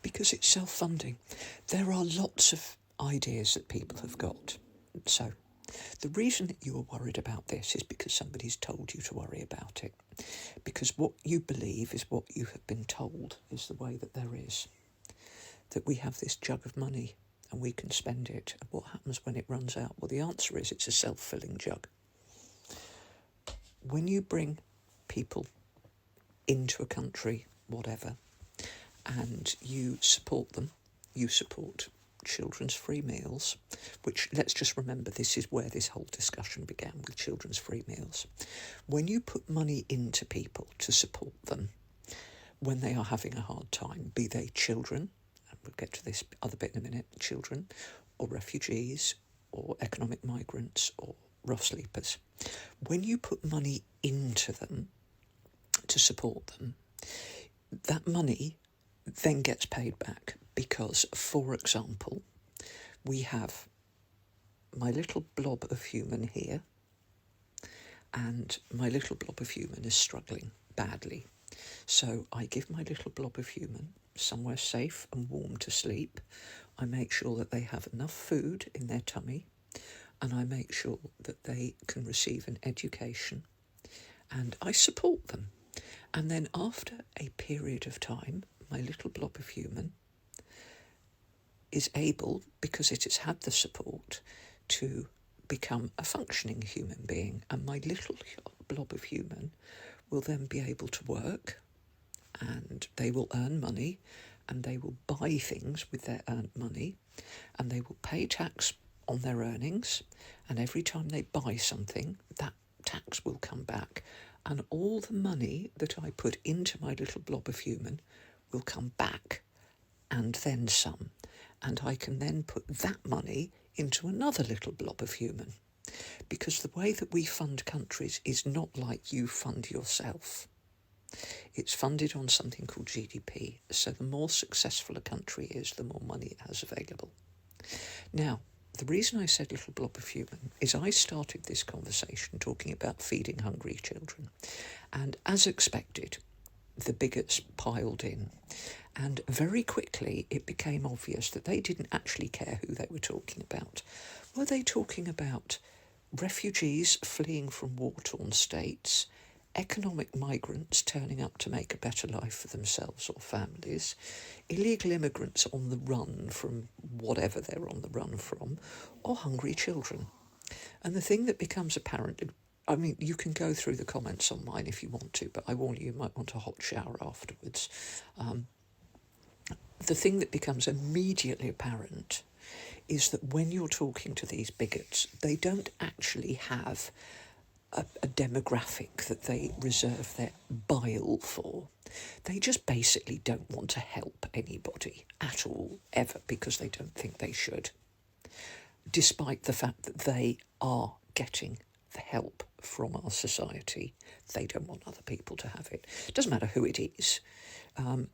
Because it's self-funding. There are lots of ideas that people have got. So the reason that you are worried about this is because somebody's told you to worry about it. Because what you believe is what you have been told is the way that there is. That we have this jug of money and we can spend it. And what happens when it runs out? Well, the answer is it's a self-filling jug. When you bring people into a country, whatever, and you support them, you support children's free meals, which, let's just remember, this is where this whole discussion began, with children's free meals. When you put money into people to support them when they are having a hard time, be they children, and we'll get to this other bit in a minute, children, or refugees, or economic migrants, or rough sleepers, when you put money into them to support them, that money then gets paid back because, for example, we have my little blob of human here, and my little blob of human is struggling badly. So I give my little blob of human somewhere safe and warm to sleep. I make sure that they have enough food in their tummy, and I make sure that they can receive an education, and I support them. And then after a period of time, my little blob of human is able, because it has had the support, to become a functioning human being. And my little blob of human will then be able to work, and they will earn money, and they will buy things with their earned money, and they will pay tax on their earnings, and every time they buy something, that tax will come back, and all the money that I put into my little blob of human will come back, and then some, and I can then put that money into another little blob of human. Because the way that we fund countries is not like you fund yourself. It's funded on something called GDP, so the more successful a country is, the more money it has available. Now, the reason I said little blob of human is I started this conversation talking about feeding hungry children, and as expected, the bigots piled in, and very quickly it became obvious that they didn't actually care who they were talking about. Were they talking about refugees fleeing from war-torn states, economic migrants turning up to make a better life for themselves or families, illegal immigrants on the run from whatever they're on the run from, or hungry children? And the thing that becomes apparent, I mean, you can go through the comments on mine if you want to, but I warn you, you might want a hot shower afterwards. The thing that becomes immediately apparent is that when you're talking to these bigots, they don't actually have a demographic that they reserve their bile for. They just basically don't want to help anybody at all, ever, because they don't think they should, despite the fact that they are getting the help from our society. They don't want other people to have it. It doesn't matter who it is,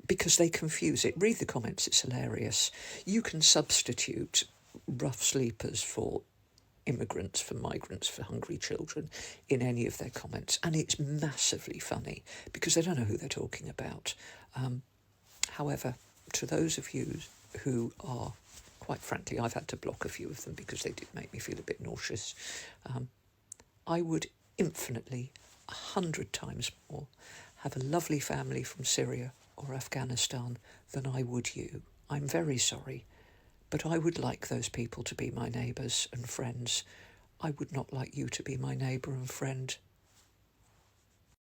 because they confuse it. Read the comments, it's hilarious. You can substitute rough sleepers for immigrants, for migrants, for hungry children in any of their comments, and it's massively funny because they don't know who they're talking about. However, to those of you who are, quite frankly, I've had to block a few of them because they did make me feel a bit nauseous. I would infinitely, 100 times more, have a lovely family from Syria or Afghanistan than I would you. I'm very sorry, but I would like those people to be my neighbours and friends. I would not like you to be my neighbour and friend